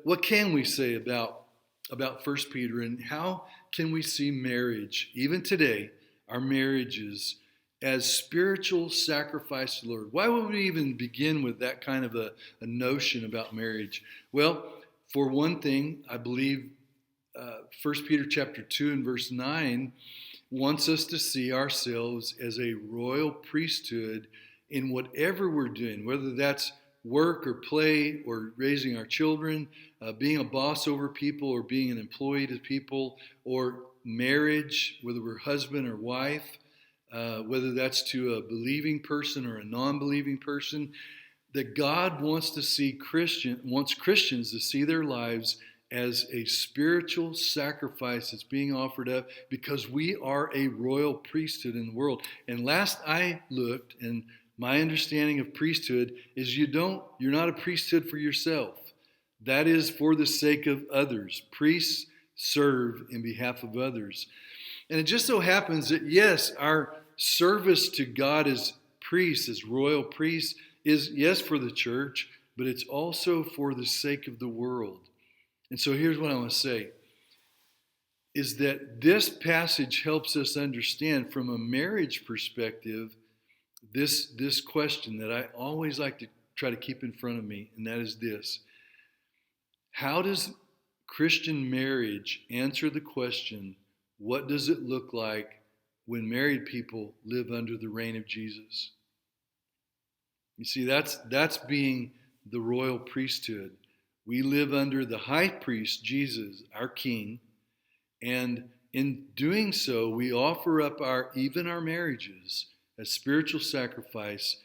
what can we say about First Peter, and how can we see marriage, even today, our marriages, as spiritual sacrifice to the Lord? Why would we even begin with that kind of a notion about marriage? Well, for one thing, I believe 1 Peter chapter 2 and verse 9 wants us to see ourselves as a royal priesthood in whatever we're doing, whether that's work or play or raising our children, being a boss over people or being an employee to people, or marriage, whether we're husband or wife, whether that's to a believing person or a non-believing person, that God wants Christians to see their lives as a spiritual sacrifice that's being offered up, because we are a royal priesthood in the world. And last I looked, and my understanding of priesthood is you're not a priesthood for yourself. That is for the sake of others. Priests serve in behalf of others. And it just so happens that, yes, our service to God as priests, as royal priests, is, yes, for the church, but it's also for the sake of the world. And so here's what I want to say, is that this passage helps us understand from a marriage perspective this question that I always like to try to keep in front of me, and that is this. How does Christian marriage answer the question, what does it look like when married people live under the reign of Jesus? You see, that's being the royal priesthood. We live under the high priest, Jesus, our King, and in doing so, we offer up even our marriages as spiritual sacrifice,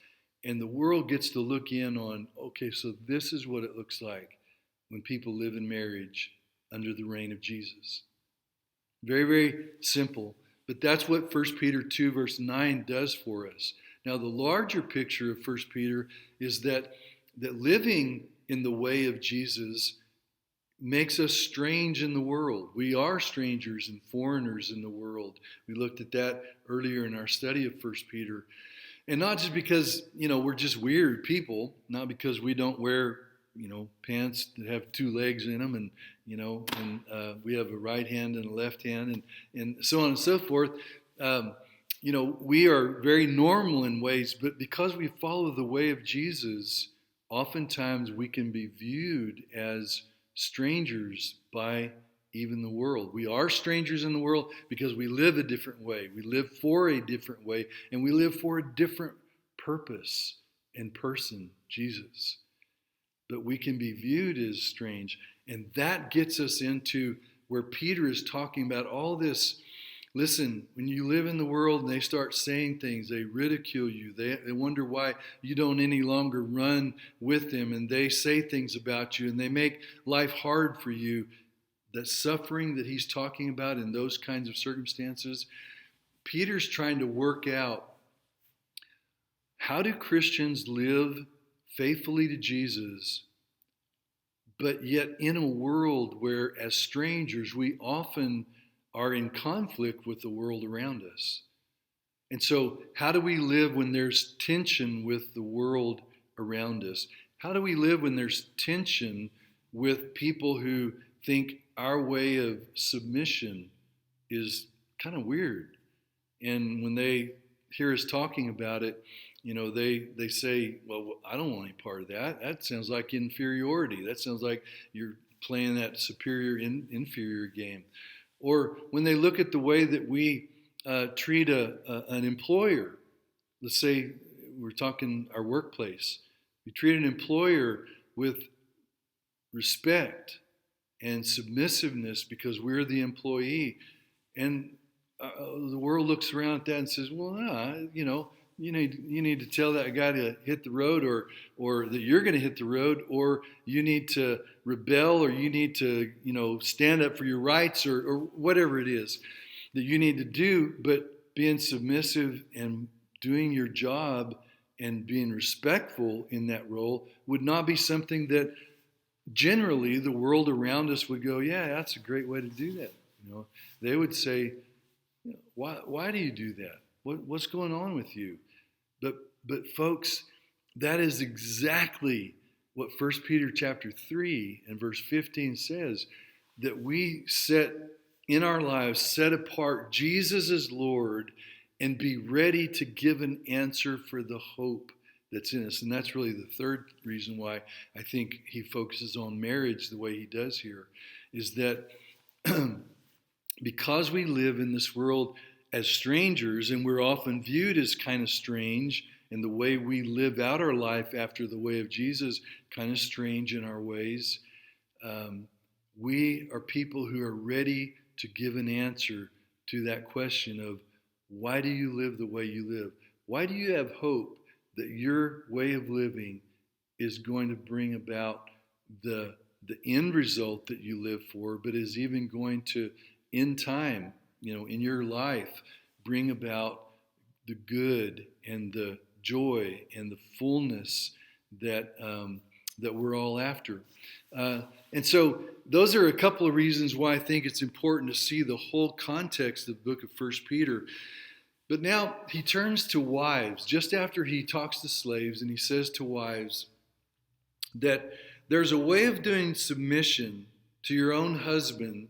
and the world gets to look in on, okay, so this is what it looks like when people live in marriage under the reign of Jesus. Very, very simple, but that's what 1 Peter 2 verse 9 does for us. Now, the larger picture of 1 Peter is that living in the way of Jesus makes us strange in the world. We are strangers and foreigners in the world. We looked at that earlier in our study of 1 Peter. And not just because, we're just weird people, not because we don't wear, pants that have two legs in them, and, we have a right hand and a left hand, and so on and so forth. We are very normal in ways, but because we follow the way of Jesus, oftentimes we can be viewed as strangers by even the world. We are strangers in the world because we live a different way. We live for a different way, and we live for a different purpose and person, Jesus. But we can be viewed as strange, and that gets us into where Peter is talking about all this. Listen, when you live in the world and they start saying things, they ridicule you. They wonder why you don't any longer run with them, and they say things about you, and they make life hard for you. That suffering that he's talking about in those kinds of circumstances, Peter's trying to work out, how do Christians live faithfully to Jesus, but yet in a world where as strangers we often are in conflict with the world around us. And so how do we live when there's tension with the world around us? How do we live when there's tension with people who think our way of submission is kind of weird? And when they hear us talking about it, they say, well, I don't want any part of that. That sounds like inferiority. That sounds like you're playing that superior inferior game. Or when they look at the way that we treat an employer, let's say we're talking our workplace, we treat an employer with respect and submissiveness because we're the employee, and the world looks around at that and says, well, you need to tell that guy to hit the road, or that you're going to hit the road, or you need to rebel, or you need to, stand up for your rights, or whatever it is that you need to do. But being submissive and doing your job and being respectful in that role would not be something that generally the world around us would go, yeah, that's a great way to do that. They would say, why do you do that? What's going on with you? But folks, that is exactly what 1 Peter chapter 3 and verse 15 says, that we set in our lives, set apart Jesus as Lord and be ready to give an answer for the hope that's in us. And that's really the third reason why I think he focuses on marriage the way he does here, is that because we live in this world as strangers, and we're often viewed as kind of strange, and the way we live out our life after the way of Jesus, kind of strange in our ways, we are people who are ready to give an answer to that question of, why do you live the way you live? Why do you have hope that your way of living is going to bring about the end result that you live for, but is even going to, in time, in your life, bring about the good and the joy and the fullness that we're all after. And so those are a couple of reasons why I think it's important to see the whole context of the book of 1 Peter. But now he turns to wives, just after he talks to slaves, and he says to wives that there's a way of doing submission to your own husband,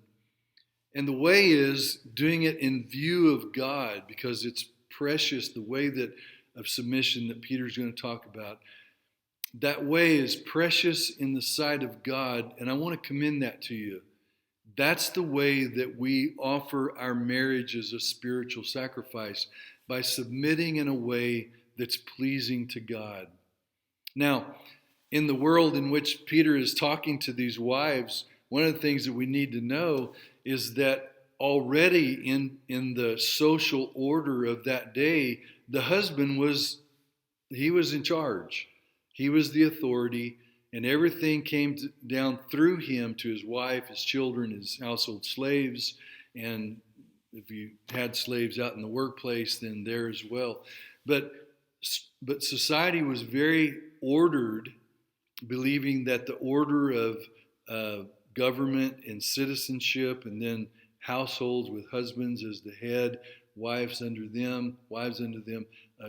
and the way is doing it in view of God, because it's precious, the way of submission that Peter's going to talk about. That way is precious in the sight of God, and I want to commend that to you. That's the way that we offer our marriage as a spiritual sacrifice, by submitting in a way that's pleasing to God. Now, in the world in which Peter is talking to these wives, one of the things that we need to know is that already in the social order of that day, the husband was in charge. He was the authority, and everything came down through him to his wife, his children, his household slaves, and if you had slaves out in the workplace, then there as well. But society was very ordered, believing that the order of government and citizenship, and then households with husbands as the head, wives under them,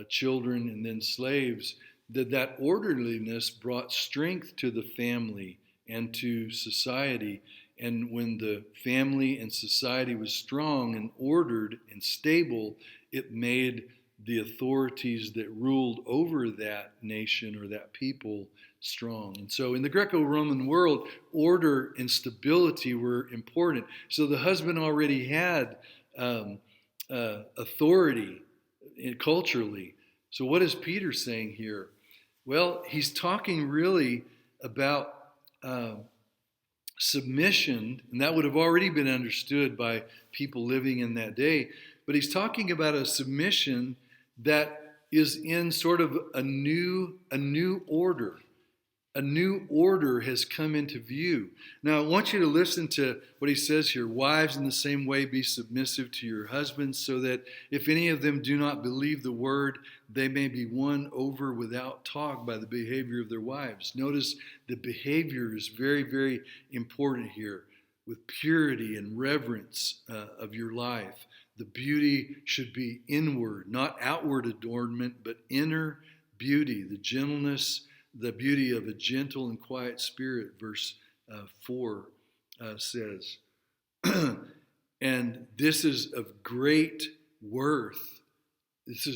children, and then slaves, that orderliness brought strength to the family and to society. And when the family and society was strong and ordered and stable, it made the authorities that ruled over that nation or that people strong. And so in the Greco-Roman world, order and stability were important. So the husband already had authority culturally. So what is Peter saying here? Well, he's talking really about submission, and that would have already been understood by people living in that day. But he's talking about a submission that is in sort of a new order. A new order has come into view. Now, I want you to listen to what he says here. Wives, in the same way, be submissive to your husbands, so that if any of them do not believe the word, they may be won over without talk by the behavior of their wives. Notice the behavior is very, very important here, with purity and reverence of your life. The beauty should be inward, not outward adornment, but inner beauty, the gentleness, the beauty of a gentle and quiet spirit, verse 4 says. And this is of great worth. This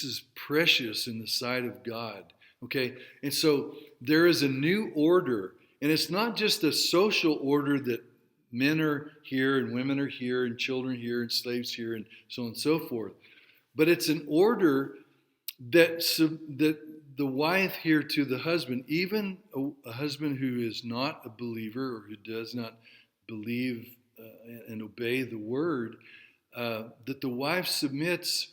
is precious in the sight of God. Okay, and so there is a new order, and it's not just a social order that men are here and women are here and children here and slaves here and so on and so forth, but it's an order that the wife here to the husband, even a husband who is not a believer or who does not believe and obey the word, that the wife submits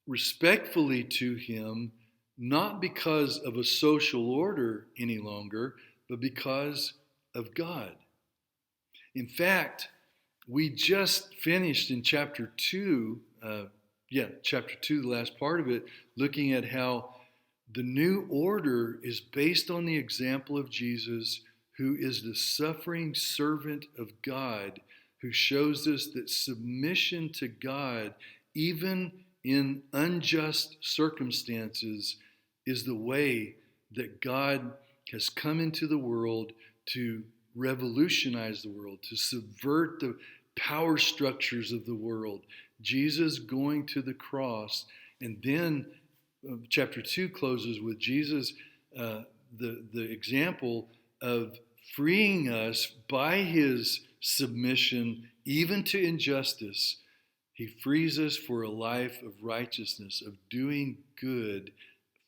respectfully to him, not because of a social order any longer, but because of God. In fact, we just finished in chapter 2, chapter 2, the last part of it, looking at how the new order is based on the example of Jesus, who is the suffering servant of God, who shows us that submission to God, even in unjust circumstances, is the way that God has come into the world to revolutionize the world, to subvert the power structures of the world. Jesus going to the cross, and then chapter 2 closes with Jesus, the example of freeing us by his submission, even to injustice. He frees us for a life of righteousness, of doing good,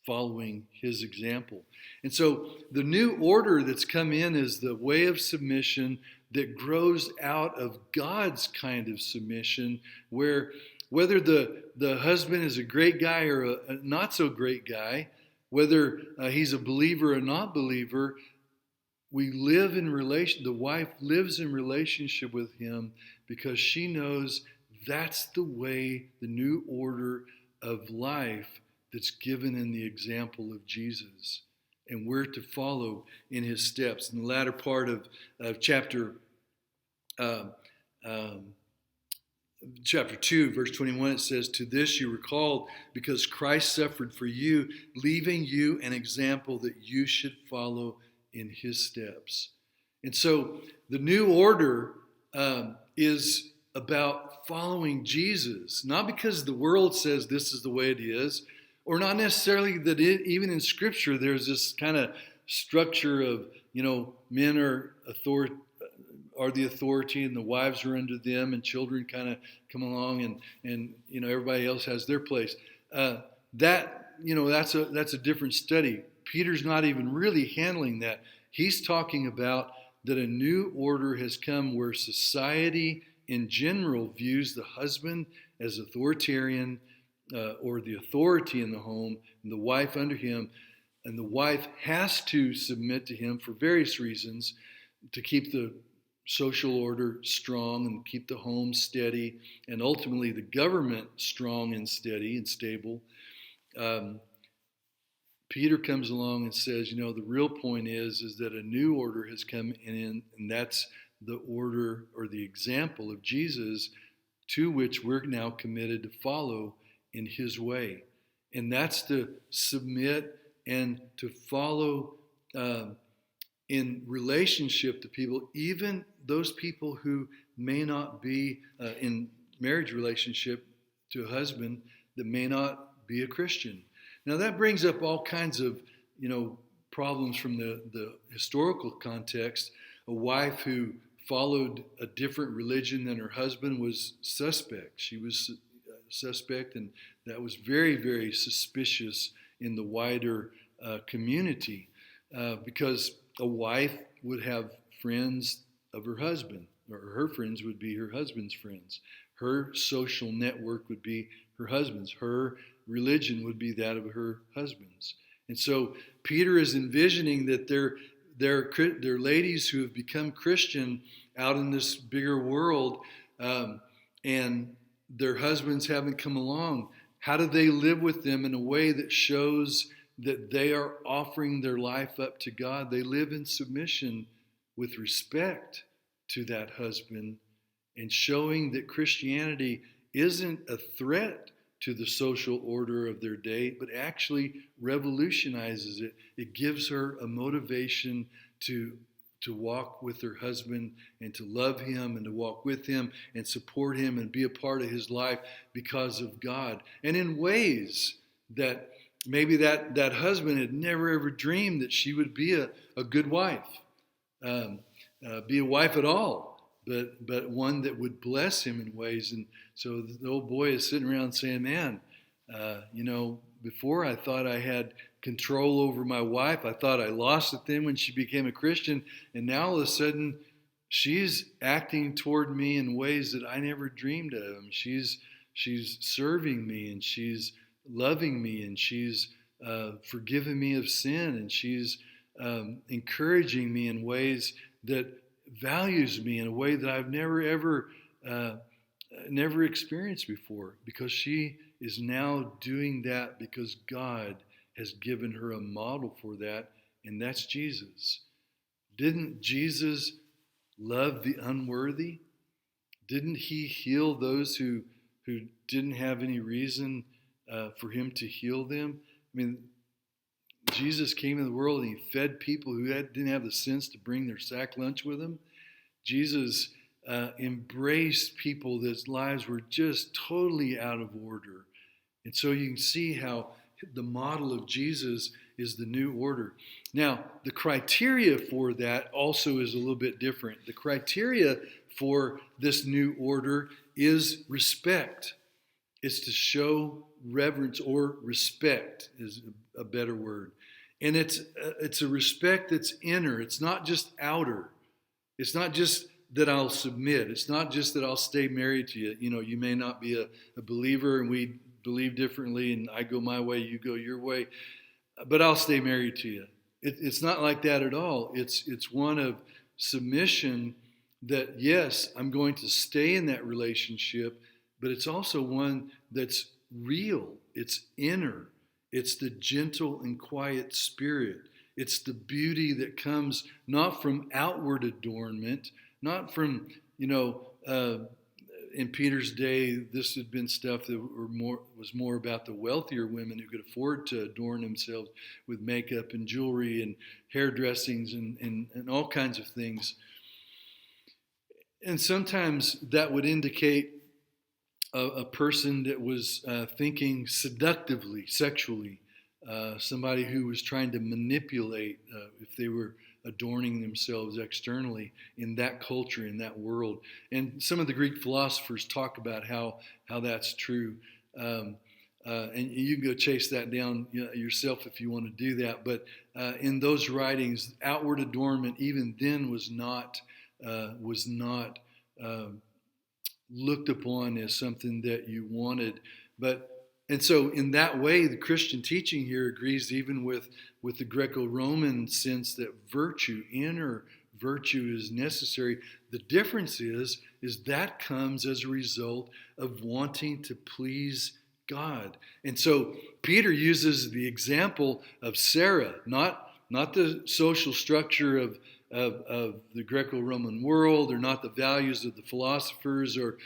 following his example. And so the new order that's come in is the way of submission that grows out of God's kind of submission, where whether the husband is a great guy or a not so great guy, whether he's a believer or not believer, we live in relation. The wife lives in relationship with him because she knows that's the way, the new order of life that's given in the example of Jesus. And we're to follow in his steps. In the latter part of chapter 2, verse 21, it says, "To this you were called, because Christ suffered for you, leaving you an example that you should follow in his steps." And so the new order is about following Jesus, not because the world says this is the way it is, or not necessarily that even in Scripture there's this kind of structure of, men are the authority and the wives are under them and children kind of come along and everybody else has their place. That's a different study. Peter's not even really handling that. He's talking about that a new order has come where society in general views the husband as authoritarian, or the authority in the home, and the wife under him, and the wife has to submit to him for various reasons to keep the social order strong and keep the home steady, and ultimately the government strong and steady and stable. Peter comes along and says, the real point is that a new order has come in, and that's the order or the example of Jesus, to which we're now committed to follow in his way. And that's to submit and to follow in relationship to people, even those people who may not be in marriage relationship to a husband that may not be a Christian. Now that brings up all kinds of, problems from the historical context. A wife who followed a different religion than her husband was suspect. She was suspect, and that was very, very suspicious in the wider community, because a wife would have friends of her husband, or her friends would be her husband's friends. Her social network would be her husband's. Her religion would be that of her husband's. And so Peter is envisioning that they're ladies who have become Christian out in this bigger world, and their husbands haven't come along. How do they live with them in a way that shows that they are offering their life up to God? They live in submission with respect to that husband, and showing that Christianity isn't a threat to the social order of their day, but actually revolutionizes it. It gives her a motivation to walk with her husband and to love him and to walk with him and support him and be a part of his life because of God. And in ways that maybe that husband had never ever dreamed that she would be a good wife, be a wife at all, but one that would bless him in ways. And so the old boy is sitting around saying, man, before I thought I had control over my wife. I thought I lost it then when she became a Christian. And now all of a sudden, she's acting toward me in ways that I never dreamed of. She's serving me, and she's loving me, and she's forgiving me of sin, and she's encouraging me in ways that values me in a way that I've never experienced before, because she is now doing that because God has given her a model for that, and that's Jesus. Didn't Jesus love the unworthy? Didn't he heal those who didn't have any reason for him to heal them? I mean, Jesus came in the world and he fed people who didn't have the sense to bring their sack lunch with them. Jesus embraced people whose lives were just totally out of order. And so you can see how the model of Jesus is the new order. Now, the criteria for that also is a little bit different. The criteria for this new order is respect. It's to show reverence, or respect is a better word. And it's a respect that's inner. It's not just outer. It's not just that I'll submit. It's not just that I'll stay married to you. You know, you may not be a believer and we believe differently and I go my way, you go your way, but I'll stay married to you. It's not like that at all. It's one of submission that, yes, I'm going to stay in that relationship, but it's also one that's real. It's inner. It's the gentle and quiet spirit. It's the beauty that comes not from outward adornment, not from, in Peter's day, this had been stuff that was more about the wealthier women who could afford to adorn themselves with makeup and jewelry and hairdressings and all kinds of things. And sometimes that would indicate a person that was thinking seductively, sexually, somebody who was trying to manipulate if they were adorning themselves externally in that culture, in that world. And some of the Greek philosophers talk about how that's true. And you can go chase that down yourself if you want to do that. But in those writings, outward adornment even then was not looked upon as something that you wanted. And so in that way, the Christian teaching here agrees even with the Greco-Roman sense that virtue, inner virtue, is necessary. The difference is that comes as a result of wanting to please God. And so Peter uses the example of Sarah, not the social structure of the Greco-Roman world, or not the values of the philosophers or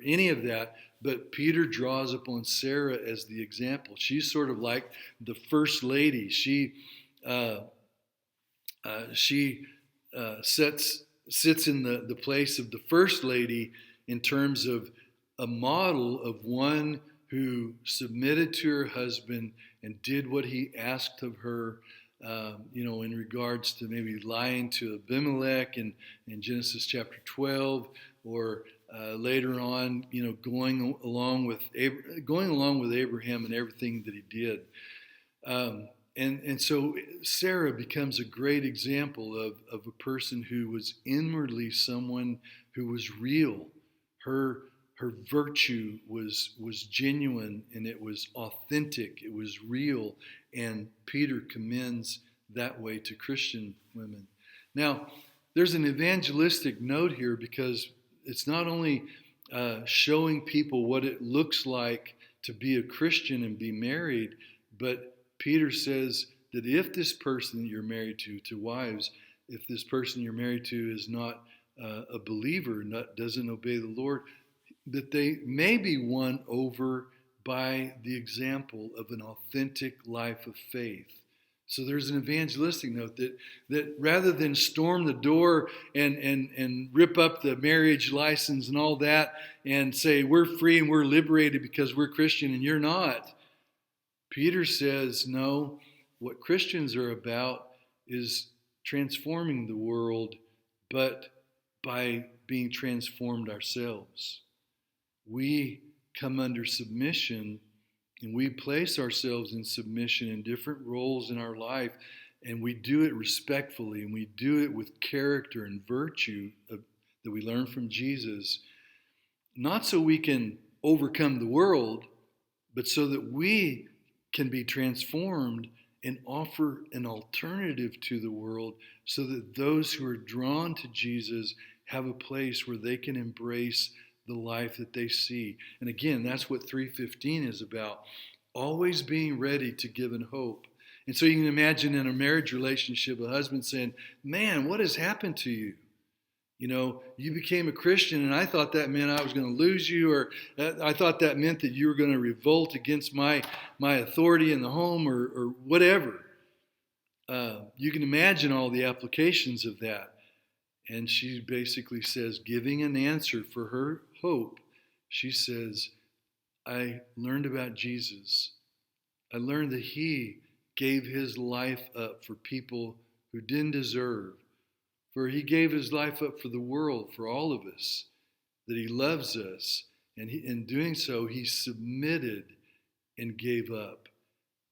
any of that, but Peter draws upon Sarah as the example. She's sort of like the first lady. She sits in the place of the first lady in terms of a model of one who submitted to her husband and did what he asked of her. In regards to maybe lying to Abimelech in Genesis chapter 12, or later on, going along with Abraham and everything that he did. And so Sarah becomes a great example of a person who was inwardly someone who was real. Her virtue was genuine, and it was authentic. It was real. And Peter commends that way to Christian women. Now, there's an evangelistic note here, because it's not only showing people what it looks like to be a Christian and be married, but Peter says that if this person that you're married to wives, if this person you're married to is not a believer, doesn't obey the Lord, that they may be won over by the example of an authentic life of faith. So there's an evangelistic note that rather than storm the door and rip up the marriage license and all that and say we're free and we're liberated because we're Christian and you're not, Peter says, no, what Christians are about is transforming the world, but by being transformed ourselves. We come under submission, and we place ourselves in submission in different roles in our life, and we do it respectfully, and we do it with character and virtue that we learn from Jesus, not so we can overcome the world, but so that we can be transformed and offer an alternative to the world, so that those who are drawn to Jesus have a place where they can embrace the life that they see. And again, that's what 3:15 is about. Always being ready to give an hope. And so you can imagine in a marriage relationship, a husband saying, man, what has happened to you? you became a Christian, and I thought that meant I was going to lose you, or I thought that meant that you were going to revolt against my authority in the home, or whatever. You can imagine all the applications of that. And she basically says, giving an answer for her hope, she says, I learned about Jesus. I learned that he gave his life up for people who didn't deserve. For he gave his life up for the world, for all of us, that he loves us. And in doing so, he submitted and gave up.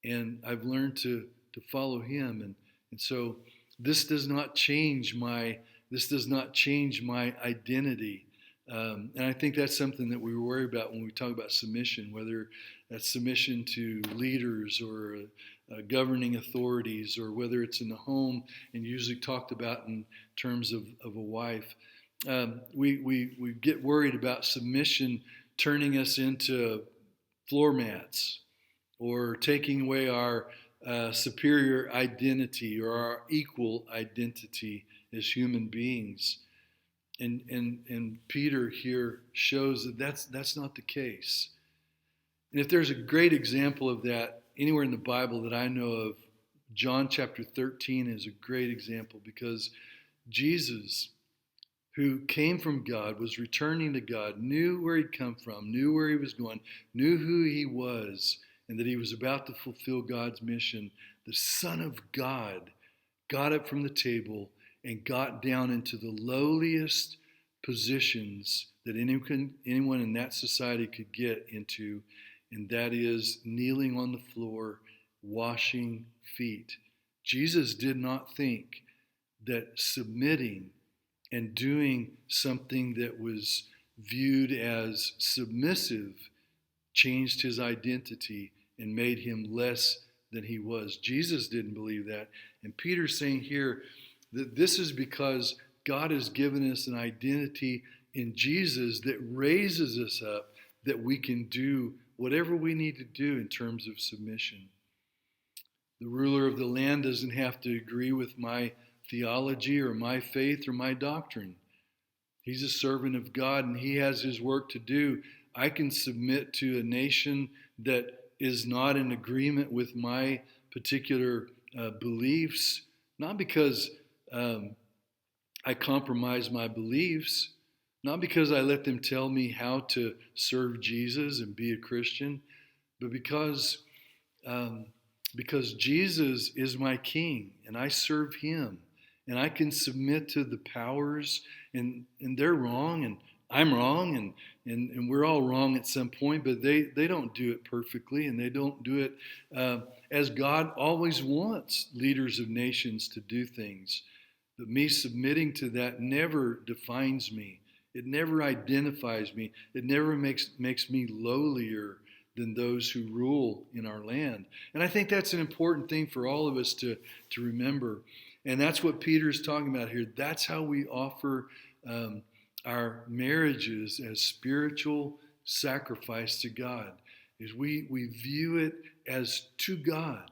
And I've learned to follow him. And so this does not change my identity. And I think that's something that we worry about when we talk about submission, whether that's submission to leaders or governing authorities, or whether it's in the home and usually talked about in terms of a wife. We get worried about submission turning us into floor mats, or taking away our superior identity or our equal identity as human beings. And Peter here shows that that's not the case. And if there's a great example of that anywhere in the Bible that I know of, John chapter 13 is a great example, because Jesus, who came from God, was returning to God, knew where he'd come from, knew where he was going, knew who he was, and that he was about to fulfill God's mission. The Son of God got up from the table and got down into the lowliest positions that anyone in that society could get into, and that is kneeling on the floor, washing feet. Jesus did not think that submitting and doing something that was viewed as submissive changed his identity and made him less than he was. Jesus didn't believe that. And Peter's saying here that this is because God has given us an identity in Jesus that raises us up, that we can do whatever we need to do in terms of submission. The ruler of the land doesn't have to agree with my theology or my faith or my doctrine. He's a servant of God, and he has his work to do. I can submit to a nation that is not in agreement with my particular beliefs, not because I compromise my beliefs, not because I let them tell me how to serve Jesus and be a Christian, but because Jesus is my king, and I serve him, and I can submit to the powers, and they're wrong, and I'm wrong, and we're all wrong at some point, but they don't do it perfectly, and they don't do it as God always wants leaders of nations to do things. But me submitting to that never defines me. It never identifies me. It never makes me lowlier than those who rule in our land. And I think that's an important thing for all of us to remember. And that's what Peter's talking about here. That's how we offer our marriages as spiritual sacrifice to God. Is we view it as to God.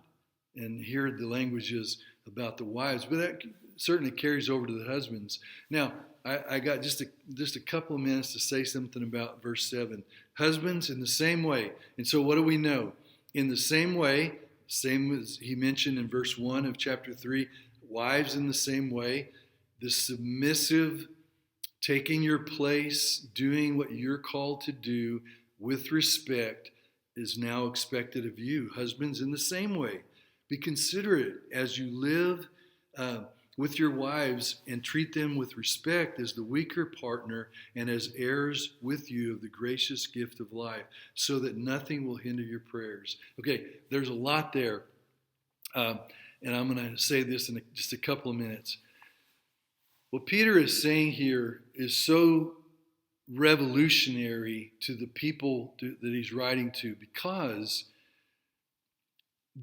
And here the language is about the wives, but that certainly carries over to the husbands. Now, I got just a couple of minutes to say something about verse 7. Husbands, in the same way. And so what do we know? In the same way, same as he mentioned in verse 1 of chapter 3, wives in the same way, the submissive, taking your place, doing what you're called to do with respect is now expected of you. Husbands, in the same way, be considerate as you live with your wives and treat them with respect as the weaker partner and as heirs with you of the gracious gift of life, so that nothing will hinder your prayers. Okay, there's a lot there, and I'm going to say this in just a couple of minutes. What Peter is saying here is so revolutionary to the people that he's writing to, because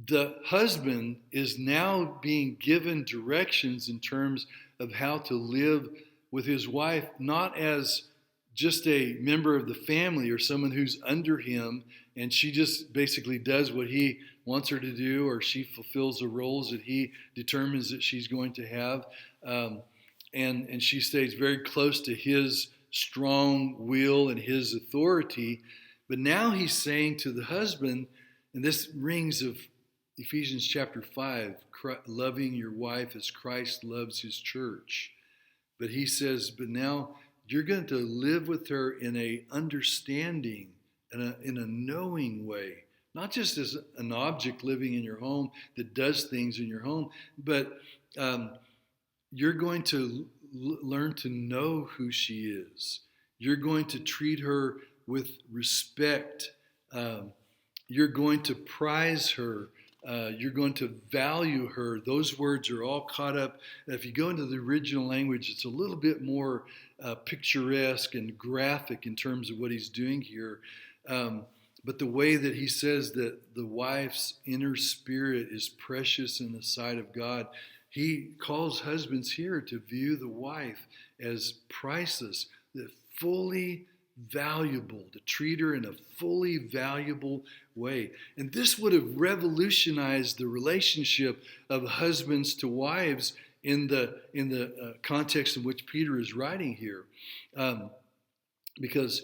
the husband is now being given directions in terms of how to live with his wife, not as just a member of the family or someone who's under him and she just basically does what he wants her to do, or she fulfills the roles that he determines that she's going to have. and she stays very close to his strong will and his authority. But now he's saying to the husband, and this rings of Ephesians chapter 5, loving your wife as Christ loves his church. But he says, but now you're going to live with her in a understanding, in a knowing way. Not just as an object living in your home that does things in your home, but you're going to learn to know who she is. You're going to treat her with respect. You're going to prize her. You're going to value her. Those words are all caught up. If you go into the original language, it's a little bit more picturesque and graphic in terms of what he's doing here. But the way that he says that the wife's inner spirit is precious in the sight of God, he calls husbands here to view the wife as priceless, that fully valuable, to treat her in a fully valuable way. And this would have revolutionized the relationship of husbands to wives in the context in which Peter is writing here. Because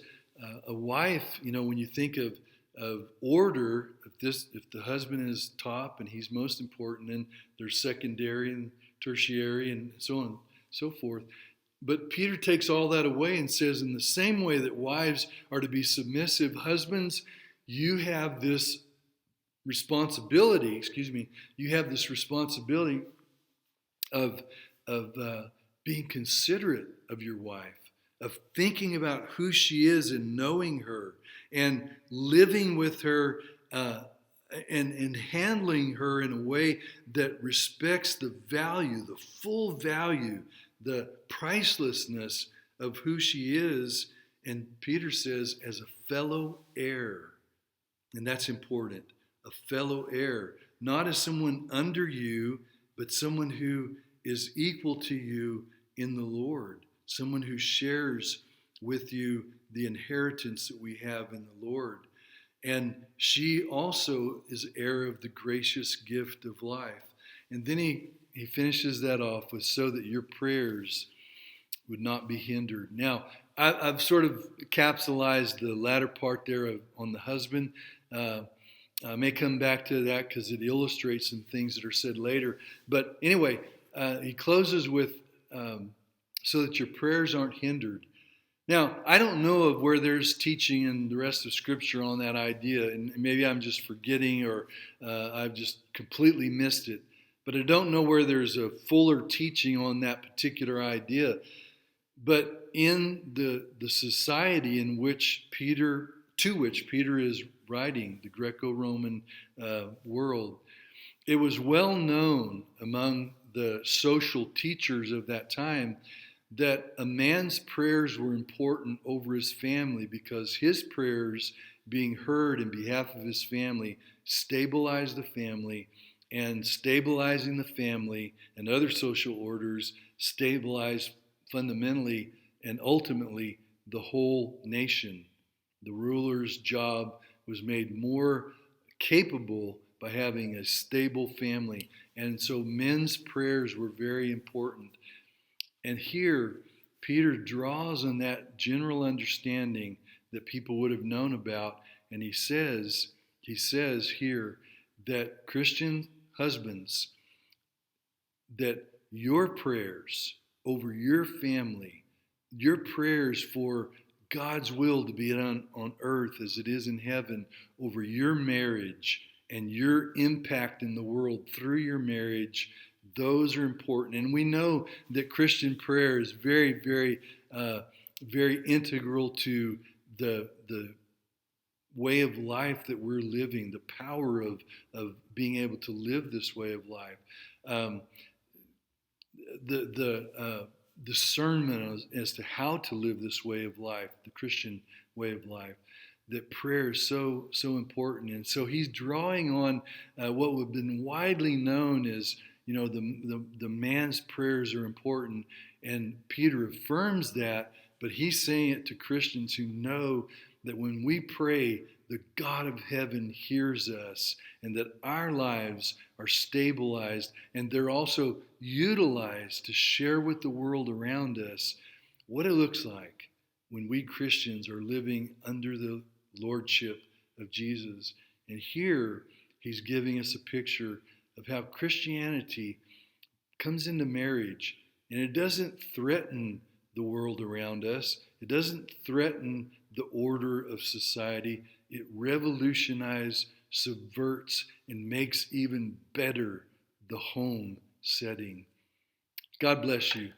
a wife, when you think of order, if the husband is top and he's most important, then there's secondary and tertiary and so on and so forth. But Peter takes all that away and says, in the same way that wives are to be submissive, husbands, you have this responsibility, of being considerate of your wife, of thinking about who she is and knowing her and living with her and handling her in a way that respects the value, the full value, the pricelessness of who she is. And Peter says, as a fellow heir. And that's important. A fellow heir. Not as someone under you, but someone who is equal to you in the Lord. Someone who shares with you the inheritance that we have in the Lord. And she also is heir of the gracious gift of life. And then he finishes that off with, so that your prayers would not be hindered. Now, I've sort of capsulized the latter part there on the husband. I may come back to that because it illustrates some things that are said later. But anyway, he closes with, so that your prayers aren't hindered. Now, I don't know of where there's teaching in the rest of Scripture on that idea, and maybe I'm just forgetting or I've just completely missed it. But I don't know where there's a fuller teaching on that particular idea. But in the society to which Peter is writing, the Greco-Roman world, it was well known among the social teachers of that time that a man's prayers were important over his family, because his prayers being heard in behalf of his family stabilized the family, and stabilizing the family and other social orders stabilized fundamentally and ultimately the whole nation. The ruler's job was made more capable by having a stable family. And so men's prayers were very important. And here, Peter draws on that general understanding that people would have known about. And he says here that Christian husbands, that your prayers over your family, your prayers for God's will to be done on earth as it is in heaven, over your marriage and your impact in the world through your marriage, those are important. And we know that Christian prayer is very, very, very integral to the way of life that we're living, the power of being able to live this way of life. The discernment as to how to live this way of life, the Christian way of life, that prayer is so important. And so he's drawing on what would have been widely known as, the man's prayers are important, and Peter affirms that, but he's saying it to Christians who know that when we pray, the God of heaven hears us and that our lives are stabilized and they're also utilized to share with the world around us what it looks like when we Christians are living under the lordship of Jesus. And here he's giving us a picture of how Christianity comes into marriage, and it doesn't threaten the world around us. It doesn't threaten the order of society. It revolutionizes, subverts, and makes even better the home setting. God bless you.